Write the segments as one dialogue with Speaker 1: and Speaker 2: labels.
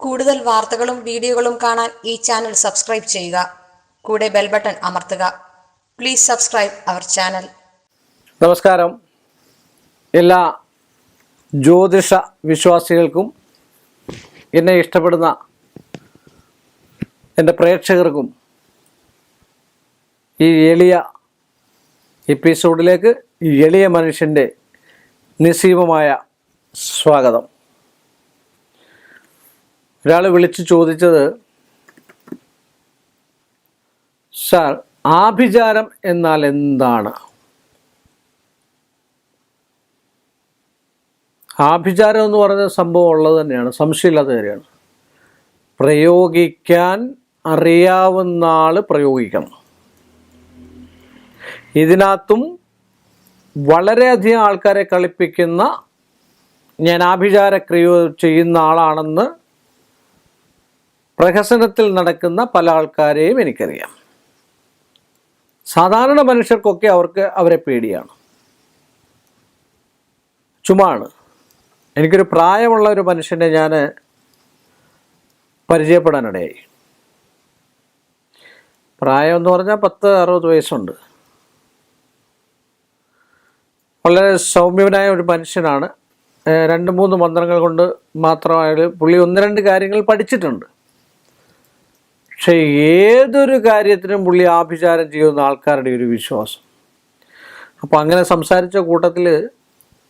Speaker 1: കൂടുതൽ വാർത്തകളും വീഡിയോകളും കാണാൻ ഈ ചാനൽ സബ്സ്ക്രൈബ് ചെയ്യുക. കൂടെ ബെൽ ബട്ടൺ അമർത്തുക. Please subscribe our channel.
Speaker 2: നമസ്കാരം. എല്ലാ ജ്യോതിഷ വിശ്വാസികൾക്കും എന്നെ ഇഷ്ടപ്പെടുന്ന എൻ്റെ പ്രേക്ഷകർക്കും ഈ എളിയ എപ്പിസോഡിലേക്ക് ഈ എളിയ മനുഷ്യൻ്റെ നിസ്സീമമായ സ്വാഗതം. ഒരാൾ വിളിച്ചു ചോദിച്ചത്, സാർ, ആഭിചാരം എന്നാൽ എന്താണ്? ആഭിചാരം എന്ന് പറയുന്ന സംഭവം ഉള്ളത് തന്നെയാണ്, സംശയമില്ലാത്ത കാര്യമാണ്. പ്രയോഗിക്കാൻ അറിയാവുന്ന ആൾ പ്രയോഗിക്കണം. ഇതിനകത്തും വളരെയധികം ആൾക്കാരെ കളിപ്പിക്കുന്ന, ഞാൻ ആഭിചാരക്രിയ ചെയ്യുന്ന ആളാണെന്ന് പ്രഹസനത്തിൽ നടക്കുന്ന പല ആൾക്കാരെയും എനിക്കറിയാം. സാധാരണ മനുഷ്യർക്കൊക്കെ അവരെ പേടിയാണ്, ചുമ്മാണ്. എനിക്കൊരു പ്രായമുള്ള ഒരു മനുഷ്യനെ ഞാൻ പരിചയപ്പെടാനിടയായി. പ്രായം എന്ന് പറഞ്ഞാൽ 60 വയസ്സുണ്ട്. വളരെ സൗമ്യനായ ഒരു മനുഷ്യനാണ്. 2-3 മന്ത്രങ്ങൾ കൊണ്ട് മാത്രമായിട്ട് പുള്ളി 1-2 കാര്യങ്ങൾ പഠിച്ചിട്ടുണ്ട്. പക്ഷെ ഏതൊരു കാര്യത്തിനും പുള്ളി ആഭിചാരം ചെയ്യുന്ന ആൾക്കാരുടെ ഒരു വിശ്വാസം. അപ്പോൾ അങ്ങനെ സംസാരിച്ച കൂട്ടത്തിൽ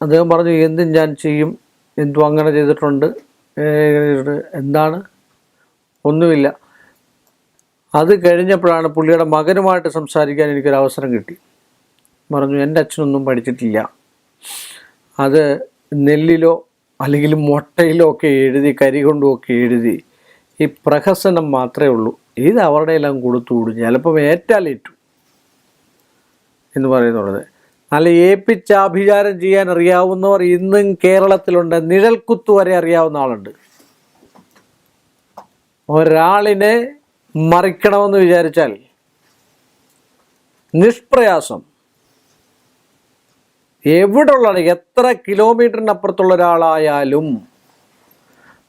Speaker 2: അദ്ദേഹം പറഞ്ഞു, എന്തും ഞാൻ ചെയ്യും, എന്തും അങ്ങനെ ചെയ്തിട്ടുണ്ട്. എന്താണ്? ഒന്നുമില്ല. അത് കഴിഞ്ഞപ്പോഴാണ് പുള്ളിയുടെ മകനുമായിട്ട് സംസാരിക്കാൻ എനിക്കൊരവസരം കിട്ടി. പറഞ്ഞു, എൻ്റെ അച്ഛനൊന്നും പഠിച്ചിട്ടില്ല, അത് നെല്ലിലോ അല്ലെങ്കിൽ മുട്ടയിലോ ഒക്കെ എഴുതി, കരി കൊണ്ടുമൊക്കെ എഴുതി, ഈ പ്രഹസനം മാത്രമേ ഉള്ളൂ. ഇത് അവരുടെ എല്ലാം കൊടുത്തുവിടും, ചിലപ്പം ഏറ്റാലേറ്റു എന്ന് പറയുന്നുള്ളത്. നല്ല ഏപ്പിച്ചാഭിചാരം ചെയ്യാൻ അറിയാവുന്നവർ ഇന്നും കേരളത്തിലുണ്ട്. നിഴൽക്കുത്ത് വരെ അറിയാവുന്ന ആളുണ്ട്. ഒരാളിനെ മറിക്കണമെന്ന് വിചാരിച്ചാൽ നിഷ്പ്രയാസം എവിടെ ഉള്ളതാണ്, എത്ര കിലോമീറ്ററിനപ്പുറത്തുള്ള ഒരാളായാലും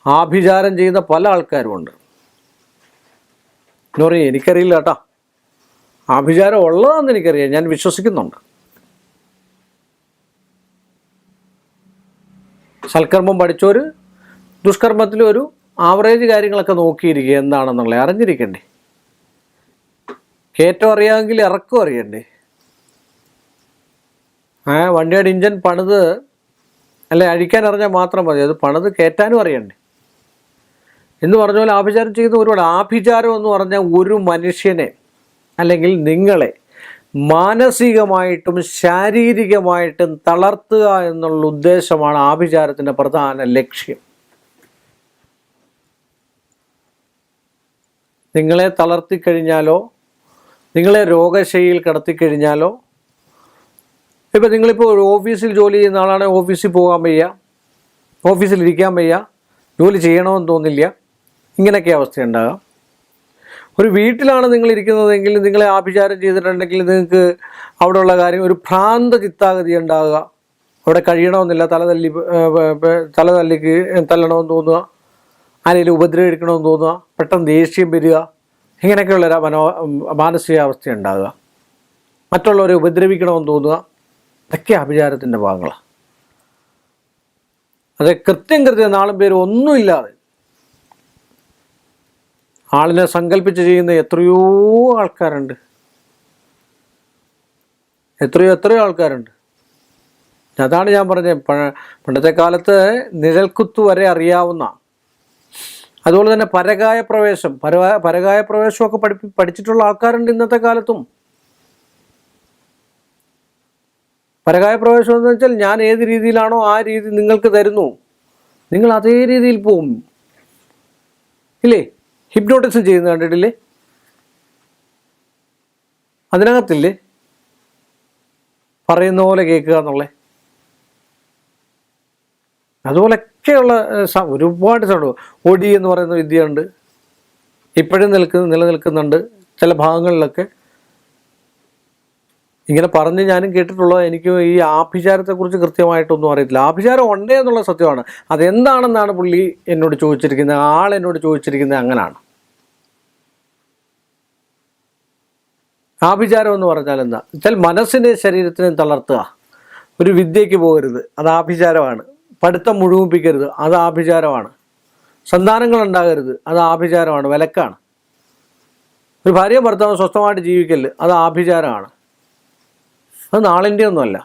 Speaker 2: ആഭിചാരം ചെയ്യുന്ന പല ആൾക്കാരുമുണ്ട്. എന്ന് പറയും, എനിക്കറിയില്ല കേട്ടോ, ആഭിചാരം ഉള്ളതാണെന്ന് എനിക്കറിയാം, ഞാൻ വിശ്വസിക്കുന്നുണ്ട്. സൽക്കർമ്മം പഠിച്ചൊരു ദുഷ്കർമ്മത്തിൽ ഒരു ആവറേജ് കാര്യങ്ങളൊക്കെ നോക്കിയിരിക്കുക, എന്താണെന്നുള്ളത് അറിഞ്ഞിരിക്കണ്ടേ. കയറ്റം അറിയാമെങ്കിൽ ഇറക്കം അറിയണ്ടേ. വണ്ടിയുടെ ഇഞ്ചൻ പണിത് അല്ലെ അഴിക്കാൻ അറിഞ്ഞാൽ മാത്രം മതി, അത് പണിത് കയറ്റാനും അറിയണ്ടേ എന്ന് പറഞ്ഞ പോലെ ആഭിചാരം ചെയ്യുന്ന ഒരുപാട്. ആഭിചാരം എന്ന് പറഞ്ഞാൽ ഒരു മനുഷ്യനെ അല്ലെങ്കിൽ നിങ്ങളെ മാനസികമായിട്ടും ശാരീരികമായിട്ടും തളർത്തുക എന്നുള്ള ഉദ്ദേശമാണ് ആഭിചാരത്തിൻ്റെ പ്രധാന ലക്ഷ്യം. നിങ്ങളെ തളർത്തിക്കഴിഞ്ഞാലോ നിങ്ങളെ രോഗശൈലിയിൽ കിടത്തിക്കഴിഞ്ഞാലോ, ഇപ്പം നിങ്ങളിപ്പോൾ ഒരു ഓഫീസിൽ ജോലി ചെയ്യുന്ന ആളാണെങ്കിൽ ഓഫീസിൽ പോകാൻ വയ്യ, ഓഫീസിലിരിക്കാൻ വയ്യ, ജോലി ചെയ്യണമെന്ന് തോന്നില്ല, ഇങ്ങനെയൊക്കെ അവസ്ഥയുണ്ടാകാം. ഒരു വീട്ടിലാണ് നിങ്ങളിരിക്കുന്നതെങ്കിൽ നിങ്ങളെ ആഭിചാരം ചെയ്തിട്ടുണ്ടെങ്കിൽ നിങ്ങൾക്ക് അവിടെയുള്ള കാര്യം ഒരു ഭ്രാന്ത ചിത്താഗതി ഉണ്ടാകുക. അവിടെ കഴിയണമെന്നില്ല, തലതല്ലിക്ക് തല്ലണമെന്ന് തോന്നുക, ആരെങ്കിലും ഉപദ്രവിക്കണമെന്ന് തോന്നുക, പെട്ടെന്ന് ദേഷ്യം വരിക, ഇങ്ങനെയൊക്കെയുള്ളൊരു മാനസികാവസ്ഥ ഉണ്ടാകുക, മറ്റുള്ളവരെ ഉപദ്രവിക്കണമെന്ന് തോന്നുക. ഇതൊക്കെ ആഭിചാരത്തിൻ്റെ ഭാഗങ്ങളാണ്. അത് കൃത്യം നാളും പേരും ഒന്നുമില്ലാതെ ആളിനെ സങ്കല്പിച്ച് ചെയ്യുന്ന എത്രയോ ആൾക്കാരുണ്ട്, എത്രയോ ആൾക്കാരുണ്ട്. അതാണ് ഞാൻ പറഞ്ഞത്, പണ്ടത്തെ കാലത്ത് നിഴൽക്കുത്ത് വരെ അറിയാവുന്ന, അതുപോലെ തന്നെ പരകായ പ്രവേശമൊക്കെ പഠിച്ചിട്ടുള്ള ആൾക്കാരുണ്ട് ഇന്നത്തെ കാലത്തും. പരകായ പ്രവേശം എന്ന് വെച്ചാൽ ഞാൻ ഏത് രീതിയിലാണോ ആ രീതി നിങ്ങൾക്ക് തരുന്നു, നിങ്ങൾ അതേ രീതിയിൽ പോവും. ഇല്ലേ? ഹിപ്നോട്ടിസം ചെയ്യുന്നത് കണ്ടിട്ടില്ലേ? അതിനകത്തില്ലേ പറയുന്ന പോലെ കേൾക്കുക എന്നുള്ളത്. അതുപോലൊക്കെയുള്ള ഒരുപാട് സംഭവം. ഒടി എന്ന് പറയുന്ന വിദ്യയുണ്ട്, ഇപ്പോഴും നിലനിൽക്കുന്നുണ്ട് ചില ഭാഗങ്ങളിലൊക്കെ. ഇങ്ങനെ പറഞ്ഞ് ഞാനും കേട്ടിട്ടുള്ളത്. എനിക്ക് ഈ ആഭിചാരത്തെക്കുറിച്ച് കൃത്യമായിട്ടൊന്നും അറിയത്തില്ല. ആഭിചാരം ഉണ്ടേ എന്നുള്ള സത്യമാണ്. അതെന്താണെന്നാണ് പുള്ളി എന്നോട് ചോദിച്ചിരിക്കുന്നത്, ആളെന്നോട് ചോദിച്ചിരിക്കുന്നത് അങ്ങനാണ്. ആഭിചാരം എന്ന് പറഞ്ഞാൽ എന്താ വെച്ചാൽ മനസ്സിനെ ശരീരത്തിനെ തളർത്തുക. ഒരു വിദ്യയ്ക്ക് പോകരുത്, അത് ആഭിചാരമാണ്. പഠിത്തം മുഴുമിപ്പിക്കരുത്, അത് ആഭിചാരമാണ്. സന്താനങ്ങൾ ഉണ്ടാകരുത്, അത് ആഭിചാരമാണ്, വിലക്കാണ്. ഒരു ഭാര്യയും ഭർത്താവും സ്വസ്ഥമായിട്ട് ജീവിക്കല്, അത് ആഭിചാരമാണ്. അത് നാളിൻ്റെ ഒന്നുമല്ല.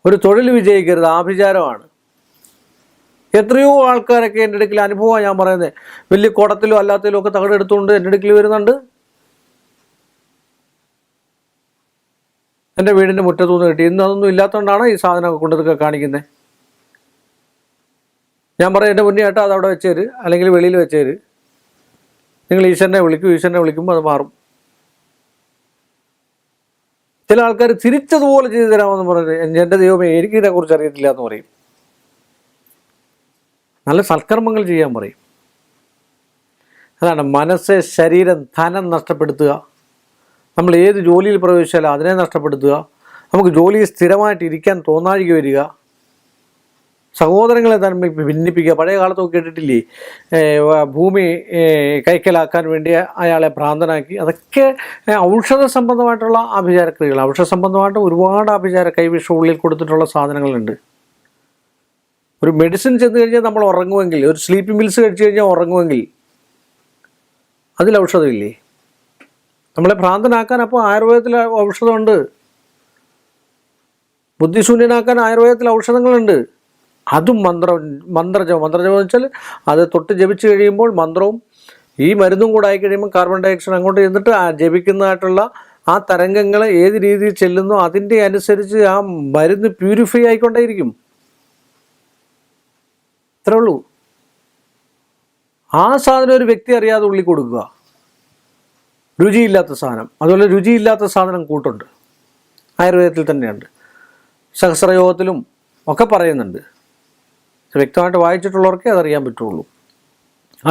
Speaker 2: ഒരു തൊഴിൽ വിജയിക്കരുത്, ആഭിചാരമാണ്. എത്രയോ ആൾക്കാരൊക്കെ എൻ്റെ അടുക്കൽ അനുഭവമാണ് ഞാൻ പറയുന്നത്. വലിയ കുടത്തിലും അല്ലാത്തതിലും ഒക്കെ തകടെടുത്തുകൊണ്ട് എൻ്റെ അടുക്കൽ വരുന്നുണ്ട്. എൻ്റെ വീടിൻ്റെ മുറ്റത്തുനിന്ന് കിട്ടി. ഇന്ന് അതൊന്നും ഇല്ലാത്തതുകൊണ്ടാണ് ഈ സാധനമൊക്കെ കൊണ്ടതൊക്കെ കാണിക്കുന്നത്. ഞാൻ പറയും, എൻ്റെ മുന്നേ ആയിട്ട് അത് അവിടെ വെച്ചേര്, അല്ലെങ്കിൽ വെളിയിൽ വെച്ചേര്. നിങ്ങൾ ഈശ്വരനെ വിളിക്കും, ഈശ്വരനെ വിളിക്കുമ്പോൾ അത് മാറും. ചില ആൾക്കാർ തിരിച്ചതുപോലെ ചെയ്തു തരാമെന്ന് പറഞ്ഞത്, എൻ്റെ ദൈവമേ എനിക്ക് ഇതിനെക്കുറിച്ച് അറിയത്തില്ല എന്ന് പറയും. നല്ല സൽക്കർമ്മങ്ങൾ ചെയ്യാൻ പറയും. അതാണ് മനസ്സ്, ശരീരം, ധനം നഷ്ടപ്പെടുത്തുക. നമ്മൾ ഏത് ജോലിയിൽ പ്രവേശിച്ചാലും അതിനെ നഷ്ടപ്പെടുത്തുക. നമുക്ക് ജോലിയിൽ സ്ഥിരമായിട്ട് ഇരിക്കാൻ തോന്നാഴിക വരിക. സഹോദരങ്ങളെ തമ്മിൽ ഭിന്നിപ്പിക്കുക. പഴയ കാലത്തൊക്കെ കേട്ടിട്ടില്ലേ, ഭൂമി കൈക്കലാക്കാൻ വേണ്ടി അയാളെ ഭ്രാന്തനാക്കി. അതൊക്കെ ഔഷധ സംബന്ധമായിട്ടുള്ള ആഭിചാരക്രിയകൾ. ഔഷധ സംബന്ധമായിട്ട് ഒരുപാട് ആഭിചാര കൈവിഷം ഉള്ളിൽ കൊടുത്തിട്ടുള്ള സാധനങ്ങളുണ്ട്. ഒരു മെഡിസിൻ ചെന്ന് കഴിഞ്ഞാൽ നമ്മൾ ഉറങ്ങുമെങ്കിൽ, ഒരു സ്ലീപ്പിംഗ് പിൽസ് കഴിച്ചു കഴിഞ്ഞാൽ ഉറങ്ങുമെങ്കിൽ അതിൽ ഔഷധമില്ലേ? നമ്മളെ ഭ്രാന്തനാക്കാൻ അപ്പോൾ ആയുർവേദത്തിൽ ഔഷധമുണ്ട്. ബുദ്ധിശൂന്യനാക്കാൻ ആയുർവേദത്തിൽ ഔഷധങ്ങളുണ്ട്. അതും മന്ത്രജപം എന്ന് വെച്ചാൽ അത് തൊട്ട് ജപിച്ച് കഴിയുമ്പോൾ മന്ത്രവും ഈ മരുന്നും കൂടെ ആയി കഴിയുമ്പോൾ കാർബൺ ഡയോക്സൈഡ് അങ്ങോട്ട് ചെന്നിട്ട് ആ ജപിക്കുന്നതായിട്ടുള്ള ആ തരംഗങ്ങൾ ഏത് രീതിയിൽ ചെല്ലുന്നോ അതിൻ്റെ അനുസരിച്ച് ആ മരുന്ന് പ്യൂരിഫൈ ആയിക്കൊണ്ടേയിരിക്കും. ഇത്രേ ഉള്ളൂ. ആ സാധനം ഒരു വ്യക്തി അറിയാതെ ഉള്ളി കൊടുക്കുക. രുചിയില്ലാത്ത സാധനം. അതുപോലെ രുചിയില്ലാത്ത സാധനം കൂട്ടുണ്ട്, ആയുർവേദത്തിൽ തന്നെയുണ്ട്. സഹസ്രയോഗത്തിലും ഒക്കെ പറയുന്നുണ്ട്. വ്യക്തമായിട്ട് വായിച്ചിട്ടുള്ളവർക്കേ അതറിയാൻ പറ്റുള്ളൂ.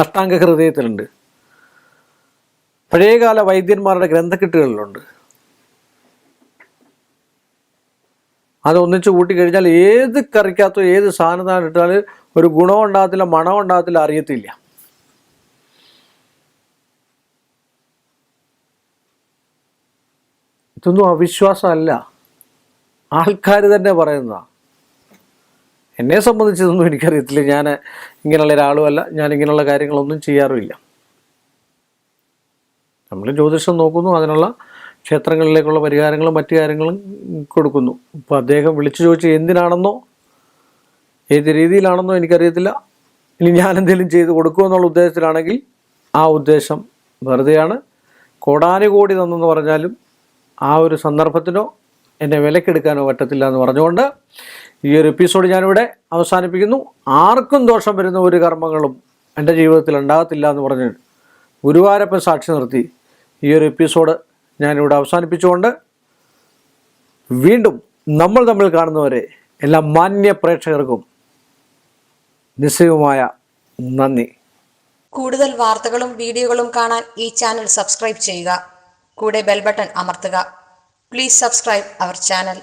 Speaker 2: അഷ്ടാംഗ ഹൃദയത്തിലുണ്ട്. പഴയകാല വൈദ്യന്മാരുടെ ഗ്രന്ഥക്കെട്ടുകളിലുണ്ട്. അതൊന്നിച്ച് കൂട്ടിക്കഴിഞ്ഞാൽ ഏത് കറിക്കകത്തോ ഏത് സാധനത്താണ് ഇട്ടാൽ ഒരു ഗുണം ഉണ്ടാകത്തില്ല, മണം ഉണ്ടാകത്തില്ല, അറിയത്തില്ല. ഇതൊന്നും അവിശ്വാസമല്ല, ആൾക്കാർ തന്നെ പറയുന്നതാണ്. എന്നെ സംബന്ധിച്ചതൊന്നും എനിക്കറിയത്തില്ല. ഞാൻ ഇങ്ങനെയുള്ള ഒരാളുമല്ല. ഞാൻ ഇങ്ങനെയുള്ള കാര്യങ്ങളൊന്നും ചെയ്യാറുമില്ല. നമ്മൾ ജ്യോതിഷം നോക്കുന്നു, അതിനുള്ള ക്ഷേത്രങ്ങളിലേക്കുള്ള പരിഹാരങ്ങളും മറ്റു കാര്യങ്ങളും കൊടുക്കുന്നു. ഇപ്പോൾ അദ്ദേഹം വിളിച്ചു ചോദിച്ച് എന്തിനാണെന്നോ ഏത് രീതിയിലാണെന്നോ എനിക്കറിയത്തില്ല. ഇനി ഞാനെന്തെങ്കിലും ചെയ്ത് കൊടുക്കുമെന്നുള്ള ഉദ്ദേശത്തിലാണെങ്കിൽ ആ ഉദ്ദേശം വെറുതെയാണ്. കോടാനുകോടി തന്നെന്ന് പറഞ്ഞാലും ആ ഒരു സന്ദർഭത്തിനോ എന്നെ വിലക്കെടുക്കാനോ പറ്റത്തില്ല എന്ന് പറഞ്ഞുകൊണ്ട് ഈ ഒരു എപ്പിസോഡ് ഞാനിവിടെ അവസാനിപ്പിക്കുന്നു. ആർക്കും ദോഷം വരുന്ന ഒരു കർമ്മങ്ങളും എൻ്റെ ജീവിതത്തിൽ ഉണ്ടാകത്തില്ല എന്ന് പറഞ്ഞ് ഗുരുവായൂരപ്പൻ സാക്ഷി നിർത്തി ഈ ഒരു എപ്പിസോഡ് ഞാനിവിടെ അവസാനിപ്പിച്ചുകൊണ്ട് വീണ്ടും നമ്മൾ തമ്മിൽ കാണുന്നവരെ എല്ലാ മാന്യ പ്രേക്ഷകർക്കും നിസ്സീമമായ നന്ദി.
Speaker 1: കൂടുതൽ വാർത്തകളും വീഡിയോകളും കാണാൻ ഈ ചാനൽ സബ്സ്ക്രൈബ് ചെയ്യുക. കൂടെ ബെൽ ബട്ടൺ അമർത്തുക. Please subscribe our channel.